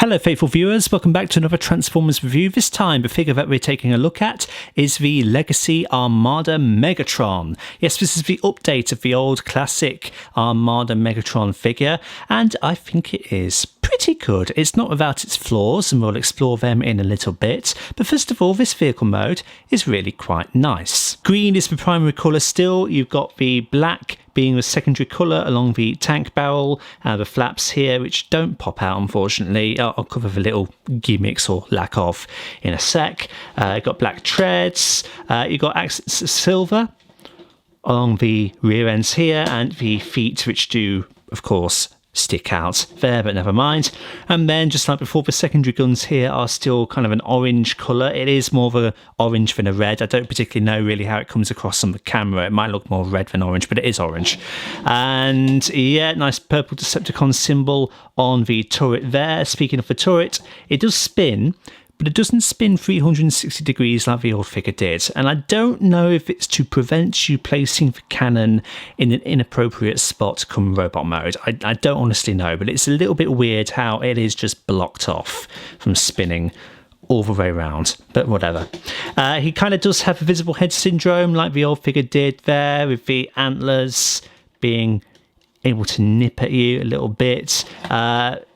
Hello faithful viewers, welcome back to another Transformers review. This time the figure that we're taking a look at is the Legacy Armada Megatron. Yes, this is the update of the old classic Armada Megatron figure, and I think it is pretty good. It's not without its flaws, and we'll explore them in a little bit, but first of all, this vehicle mode is really quite nice. Green is the primary colour still. You've got the black being the secondary colour along the tank barrel, the flaps here which don't pop out unfortunately. I'll cover the little gimmicks or lack of in a sec. You've got black treads, you've got accents of silver along the rear ends here, and the feet which do of course stick out there, but never mind. And then just like before, the secondary guns here are still kind of an orange colour. It is more of an orange than a red. I don't particularly know really how it comes across on the camera. It might look more red than orange, but it is orange. And yeah, nice purple Decepticon symbol on the turret there. Speaking of the turret, it does spin, but it doesn't spin 360 degrees like the old figure did. And I don't know if it's to prevent you placing the cannon in an inappropriate spot come robot mode. I don't honestly know, but it's a little bit weird how it is just blocked off from spinning all the way around, but whatever. He kind of does have a visible head syndrome like the old figure did there, with the antlers being able to nip at you a little bit.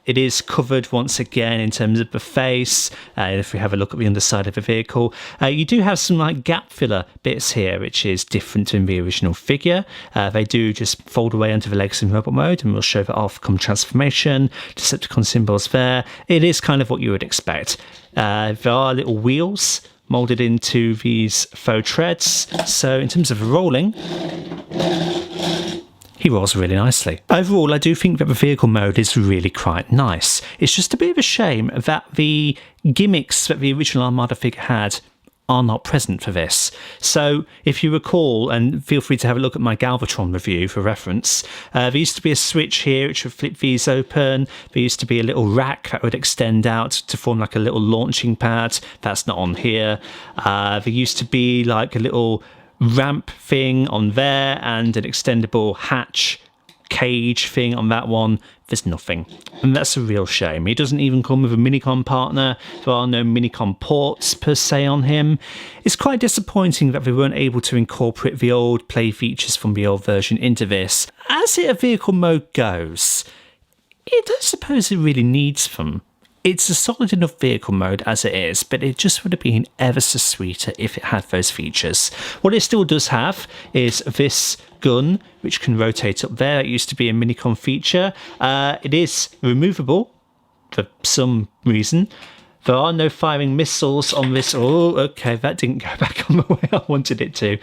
It is covered once again in terms of the face. If we have a look at the underside of the vehicle, you do have some like gap filler bits here, which is different than the original figure. They do just fold away under the legs in robot mode, and we'll show that off come transformation. Decepticon symbols there. It is kind of what you would expect. There are little wheels molded into these faux treads. So in terms of rolling, he rolls really nicely. Overall, I do think that the vehicle mode is really quite nice. It's just a bit of a shame that the gimmicks that the original Armada figure had are not present for this. So if you recall, and feel free to have a look at my Galvatron review for reference, there used to be a switch here which would flip these open. There used to be a little rack that would extend out to form like a little launching pad. That's not on here. There used to be like a little ramp thing on there and an extendable hatch cage thing on that one. There's nothing, and that's a real shame. He doesn't even come with a minicom partner. There are no minicom ports per se on him. It's quite disappointing that they weren't able to incorporate the old play features from the old version into this. As a vehicle mode goes, I don't suppose it really needs them. It's a solid enough vehicle mode as it is, but it just would have been ever so sweeter if it had those features. What it still does have is this gun, which can rotate up there. It used to be a minicom feature. It is removable for some reason. There are no firing missiles on this. Oh, okay, that didn't go back on the way I wanted it to.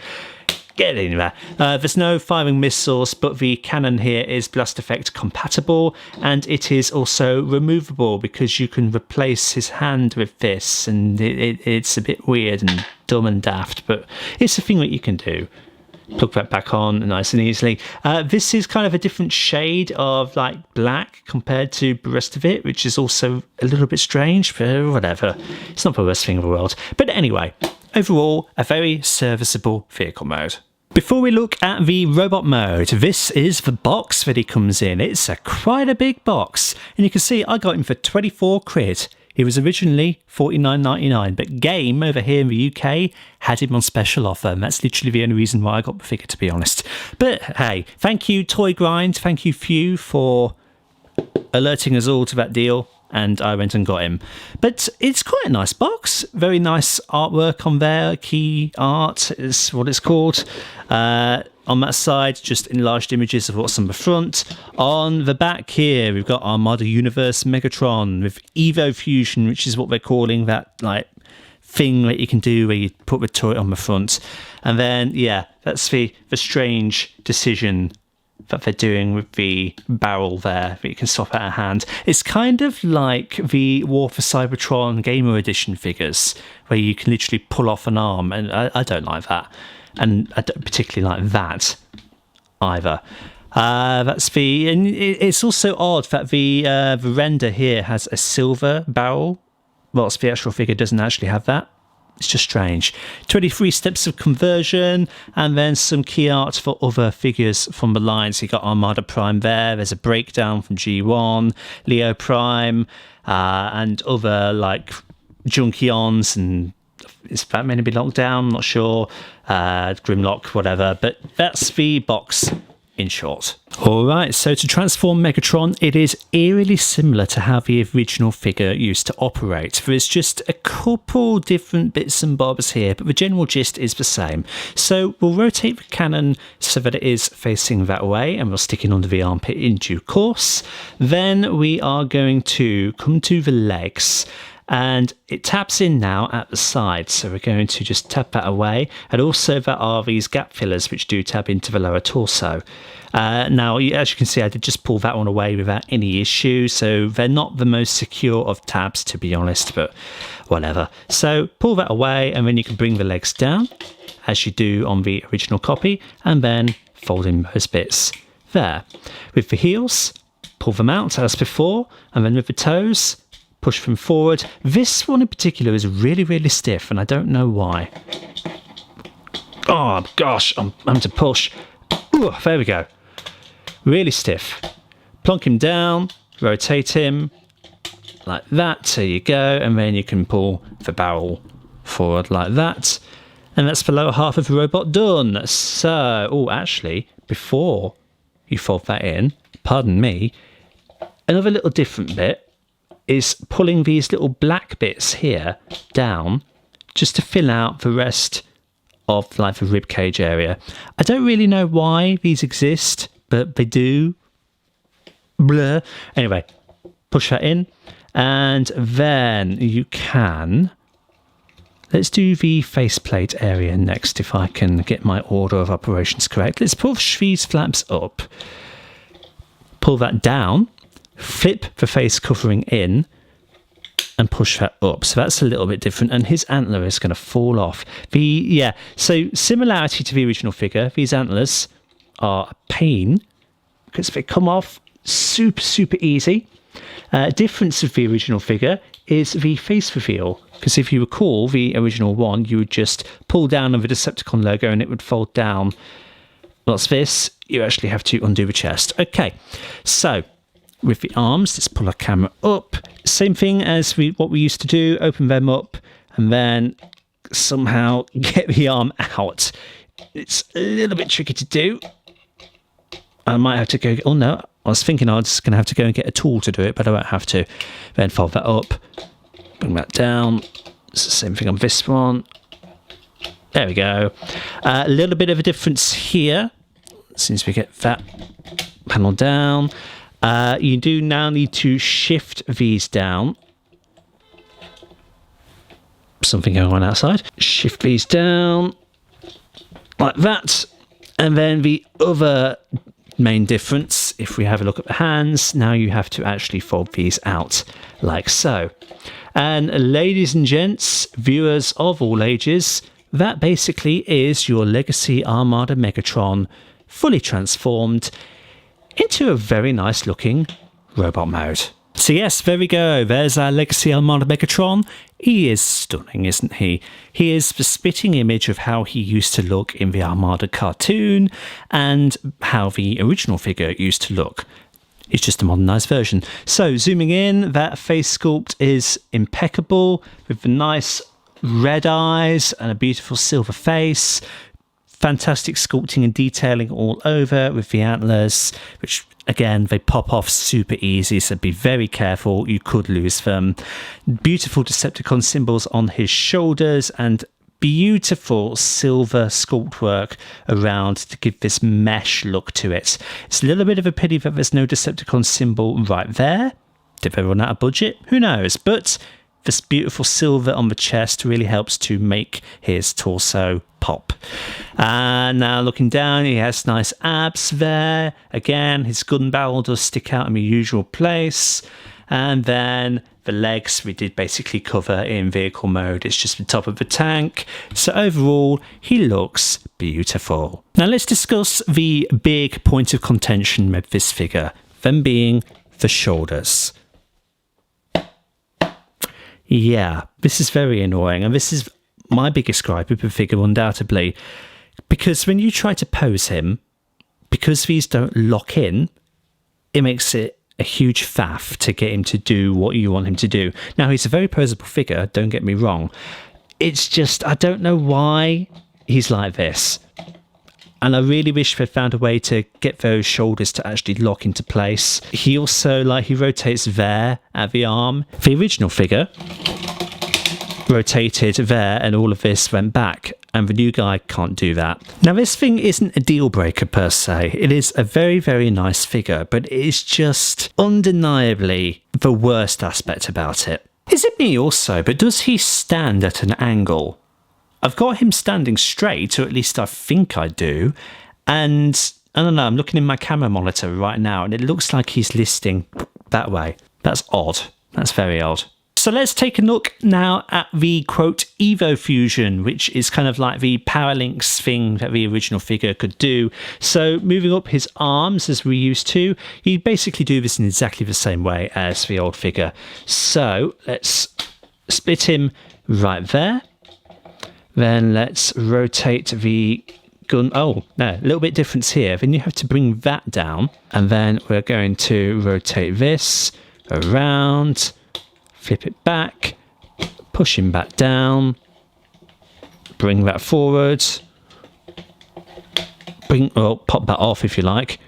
Get in there. There's no firing missiles, but the cannon here is blast effect compatible, and it is also removable because you can replace his hand with this, and it's a bit weird and dumb and daft, but it's a thing that you can do. Plug that back on nice and easily. This is kind of a different shade of like black compared to the rest of it, which is also a little bit strange, but whatever. It's not the worst thing in the world. But anyway, overall, a very serviceable vehicle mode. Before we look at the robot mode, this is the box that he comes in. It's quite a big box, and you can see I got him for 24 quid. He was originally $49.99, but Game over here in the UK had him on special offer, and that's literally the only reason why I got the figure, to be honest. But hey, thank you Toy Grind, thank you Few for alerting us all to that deal, and I went and got him. But it's quite a nice box, very nice artwork on there. Key art is what it's called. On that side, just enlarged images of what's on the front. On the back here, we've got Armada Universe Megatron with Evo Fusion, which is what they're calling that like thing that you can do where you put the turret on the front. And then, yeah, that's the strange decision that they're doing with the barrel there that you can swap out a hand. It's kind of like the War for Cybertron Gamer Edition figures, where you can literally pull off an arm, and I don't like that. And I don't particularly like that either. And it's also odd that the render here has a silver barrel, whilst the actual figure doesn't actually have that. It's just strange. 23 steps of conversion, and then some key art for other figures from the line. So you got Armada Prime there. There's a breakdown from G1, Leo Prime, and other like Junkions, and is that meant to be locked down? I'm not sure. Grimlock, whatever. But that's the box in short. Alright, so to transform Megatron, it is eerily similar to how the original figure used to operate. There's just a couple different bits and bobs here, but the general gist is the same. So we'll rotate the cannon so that it is facing that way, and we'll stick it under the armpit in due course. Then we are going to come to the legs, and it taps in now at the side, so we're going to just tap that away. And also there are these gap fillers which do tap into the lower torso. Now, as you can see, I did just pull that one away without any issue, so they're not the most secure of tabs, to be honest, but whatever. So pull that away, and then you can bring the legs down, as you do on the original copy, and then fold in those bits there. With the heels, pull them out as before, and then with the toes, push them forward. This one in particular is really, really stiff, and I don't know why. Oh gosh, I'm having to push. Ooh, there we go. Really stiff. Plonk him down, rotate him like that. There you go, and then you can pull the barrel forward like that, and that's the lower half of the robot done. So, oh, actually, before you fold that in, pardon me, another little different bit is pulling these little black bits here down just to fill out the rest of like the rib cage area. I don't really know why these exist, but they do. Blur. Anyway, push that in, and then you can... Let's do the faceplate area next, if I can get my order of operations correct. Let's push these flaps up, pull that down, flip the face covering in, and push that up. So that's a little bit different, and his antler is going to fall off. So similarity to the original figure, these antlers are a pain because they come off super easy. Difference of the original figure is the face reveal, because if you recall the original one, you would just pull down on the Decepticon logo and it would fold down. What's this? You actually have to undo the chest. Okay, so with the arms, let's pull our camera up. Same thing as what we used to do, open them up and then somehow get the arm out. It's a little bit tricky to do. I might have to go, oh no, I was thinking I was just going to have to go and get a tool to do it, but I won't have to. Then fold that up, bring that down. It's the same thing on this one. There we go. A little bit of a difference here, since we get that panel down. You do now need to shift these down. Something going on outside. Shift these down like that. And then the other main difference, if we have a look at the hands, now you have to actually fold these out like so. And ladies and gents, viewers of all ages, that basically is your Legacy Armada Megatron fully transformed into a very nice looking robot mode. So yes, there we go. There's our Legacy Armada Megatron. He is stunning, isn't he? He is the spitting image of how he used to look in the Armada cartoon and how the original figure used to look. It's just a modernised version. So zooming in, that face sculpt is impeccable with the nice red eyes and a beautiful silver face. Fantastic sculpting and detailing all over with the antlers, which again, they pop off super easy, so be very careful, you could lose them. Beautiful Decepticon symbols on his shoulders and beautiful silver sculpt work around to give this mesh look to it. It's a little bit of a pity that there's no Decepticon symbol right there. Did they run out of budget? Who knows? But this beautiful silver on the chest really helps to make his torso pop. And now looking down, he has nice abs there. Again, his gun barrel does stick out in the usual place. And then the legs we did basically cover in vehicle mode. It's just the top of the tank. So overall, he looks beautiful. Now let's discuss the big point of contention with this figure, them being the shoulders. Yeah, this is very annoying, and this is my biggest gripe with the figure, undoubtedly, because when you try to pose him, because these don't lock in, it makes it a huge faff to get him to do what you want him to do. Now, he's a very poseable figure, don't get me wrong. It's just, I don't know why he's like this. And I really wish they'd found a way to get those shoulders to actually lock into place. He also, he rotates there at the arm. The original figure rotated there and all of this went back, and the new guy can't do that. Now, this thing isn't a deal breaker per se. It is a very, very nice figure, but it is just undeniably the worst aspect about it. Is it me also, but does he stand at an angle? I've got him standing straight, or at least I think I do, and I don't know, I'm looking in my camera monitor right now and it looks like he's listing that way. That's odd. That's very odd. So let's take a look now at the, quote, Evo Fusion, which is kind of like the Paralinx thing that the original figure could do. So moving up his arms as we used to, you basically do this in exactly the same way as the old figure. So let's split him right there. Then let's rotate the gun. Oh, no, a little bit difference here. Then you have to bring that down. And then we're going to rotate this around. Flip it back, push him back down, bring that forward, pop that off if you like,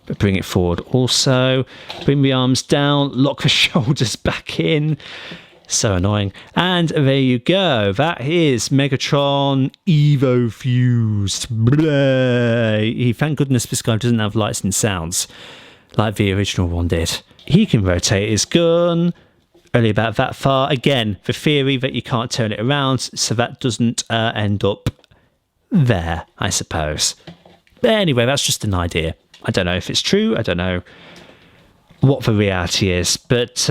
but bring it forward also, bring the arms down, lock the shoulders back in, so annoying, and there you go, that is Megatron Evo Fused. Thank goodness this guy doesn't have lights and sounds like the original one did. He can rotate his gun only about that far. Again, the theory that you can't turn it around, so that doesn't end up there, I suppose. But anyway, that's just an idea. I don't know if it's true. I don't know what the reality is, but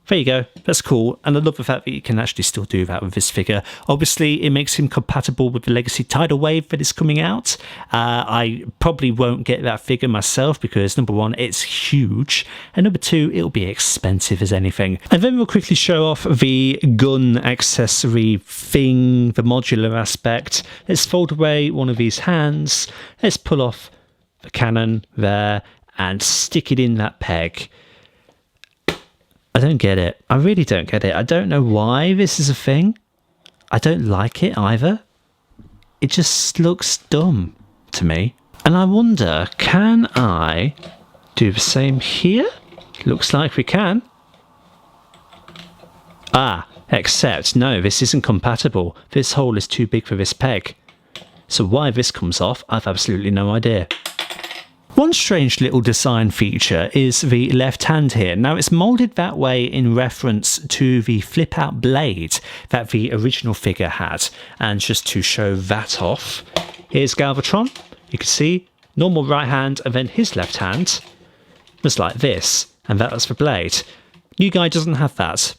there you go. That's cool. And I love the fact that you can actually still do that with this figure. Obviously, it makes him compatible with the Legacy Tidal Wave that is coming out. I probably won't get that figure myself because, number one, it's huge. And number two, it'll be expensive as anything. And then we'll quickly show off the gun accessory thing, the modular aspect. Let's fold away one of these hands. Let's pull off the cannon there and stick it in that peg. I don't get it. I really don't get it. I don't know why this is a thing. I don't like it either. It just looks dumb to me. And I wonder, can I do the same here? Looks like we can. Except, no, this isn't compatible. This hole is too big for this peg. So why this comes off, I've absolutely no idea. One strange little design feature is the left hand here. Now, it's moulded that way in reference to the flip-out blade that the original figure had. And just to show that off, here's Galvatron. You can see normal right hand, and then his left hand was like this, and that was the blade. New guy doesn't have that.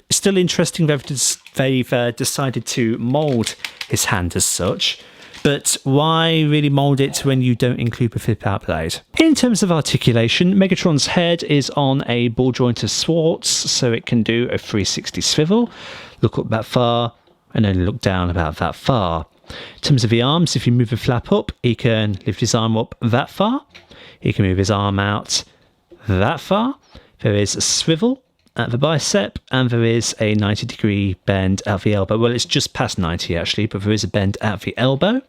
It's still interesting that they've decided to mould his hand as such. But why really mould it when you don't include the flip-out blade? In terms of articulation, Megatron's head is on a ball joint of Swartz, so it can do a 360 swivel, look up that far, and only look down about that far. In terms of the arms, if you move the flap up, he can lift his arm up that far. He can move his arm out that far. There is a swivel at the bicep, and there is a 90-degree bend at the elbow. Well, it's just past 90 actually, but there is a bend at the elbow.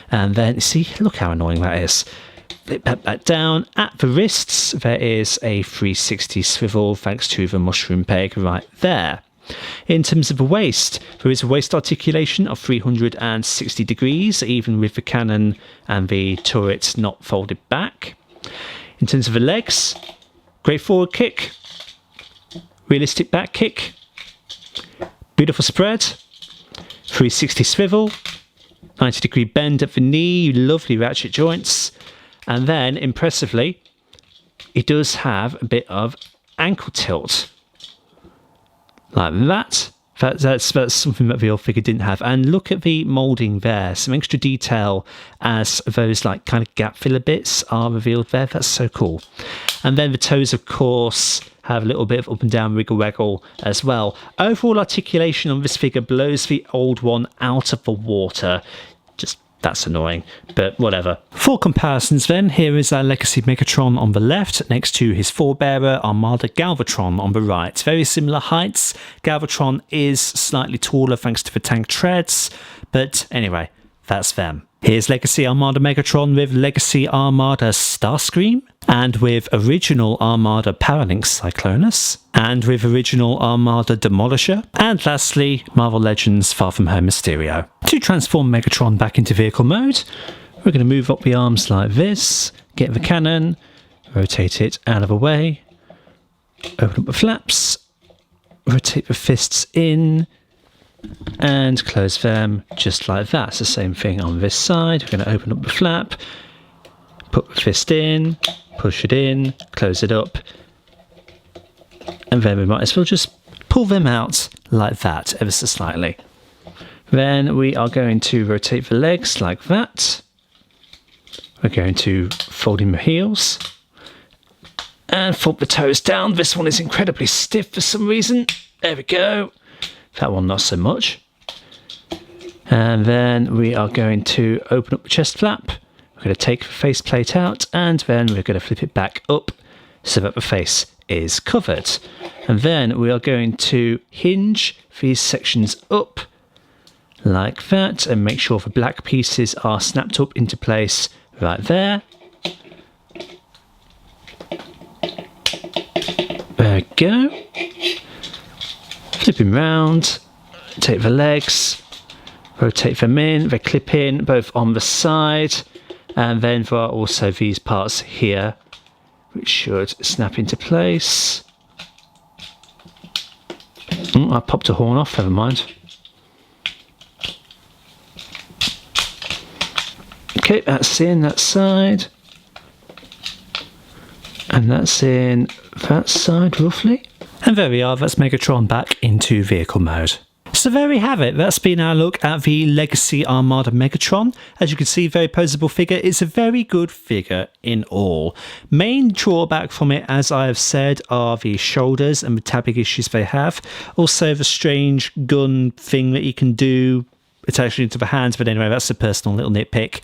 And then, see, look how annoying that is. Flip that down. At the wrists, there is a 360 swivel thanks to the mushroom peg right there. In terms of the waist, there is a waist articulation of 360 degrees, even with the cannon and the turret not folded back. In terms of the legs, great forward kick, realistic back kick, beautiful spread, 360 swivel, 90-degree bend at the knee, lovely ratchet joints, and then, impressively, it does have a bit of ankle tilt, like that. That's something that the old figure didn't have. And look at the moulding there, some extra detail as those like kind of gap filler bits are revealed there. That's so cool. And then the toes, of course, have a little bit of up and down wiggle waggle as well. Overall articulation on this figure blows the old one out of the water. Just that's annoying, but whatever. For comparisons then, here is our Legacy Megatron on the left, next to his forebearer Armada Galvatron on the right. Very similar heights. Galvatron is slightly taller thanks to the tank treads, but anyway, that's them. Here's Legacy Armada Megatron with Legacy Armada Starscream, and with original Armada Parallax Cyclonus, and with original Armada Demolisher, and lastly, Marvel Legends Far From Home Mysterio. To transform Megatron back into vehicle mode, we're going to move up the arms like this, get the cannon, rotate it out of the way, open up the flaps, rotate the fists in, and close them just like that. It's the same thing on this side. We're going to open up the flap, put the fist in, push it in, close it up, and then we might as well just pull them out like that, ever so slightly. Then we are going to rotate the legs like that. We're going to fold in the heels and fold the toes down. This one is incredibly stiff for some reason. There we go. That one not so much. And then we are going to open up the chest flap. We're going to take the faceplate out, and then we're going to flip it back up so that the face is covered. And then we are going to hinge these sections up like that and make sure the black pieces are snapped up into place right there. There we go. Flip him round, take the legs, rotate them in, they clip in both on the side, and then there are also these parts here which should snap into place. I popped a horn off, never mind. Okay, that's in that side, and that's in that side roughly. And there we are, that's Megatron back into vehicle mode. So there we have it, that's been our look at the Legacy Armada Megatron. As you can see, very poseable figure. It's a very good figure in all. Main drawback from it, as I have said, are the shoulders and the tabbing issues they have. Also the strange gun thing that you can do attaching it to the hands, but anyway, that's a personal little nitpick.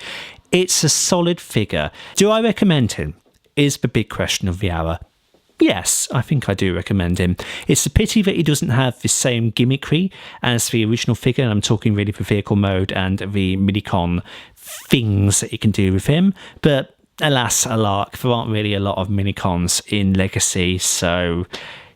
It's a solid figure. Do I recommend him? Is the big question of the hour. Yes, I think I do recommend him. It's a pity that he doesn't have the same gimmickry as the original figure, and I'm talking really for vehicle mode and the minicon things that you can do with him. But alas, alack, there aren't really a lot of minicons in Legacy, so,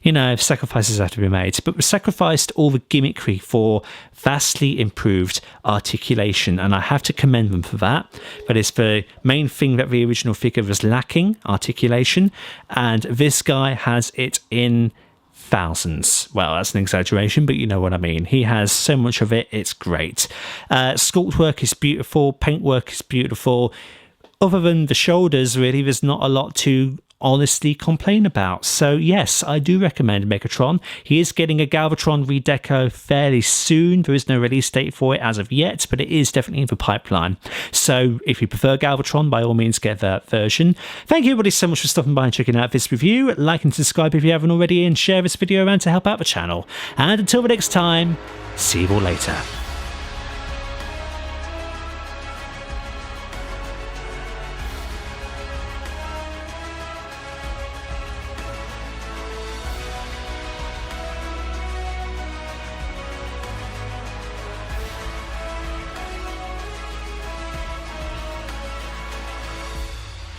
you know, sacrifices have to be made. But we sacrificed all the gimmickry for vastly improved articulation, and I have to commend them for that. But it's the main thing that the original figure was lacking, articulation, and this guy has it in thousands. Well, that's an exaggeration, but you know what I mean. He has so much of it, it's great. Sculpt work is beautiful, paint work is beautiful. Other than the shoulders, really, there's not a lot to honestly complain about. So yes, I do recommend Megatron. He is getting a Galvatron redeco fairly soon. There is no release date for it as of yet, but it is definitely in the pipeline. So if you prefer Galvatron, by all means get that version. Thank you everybody so much for stopping by and checking out this review. Like and subscribe if you haven't already, and share this video around to help out the channel. And until the next time, see you all later.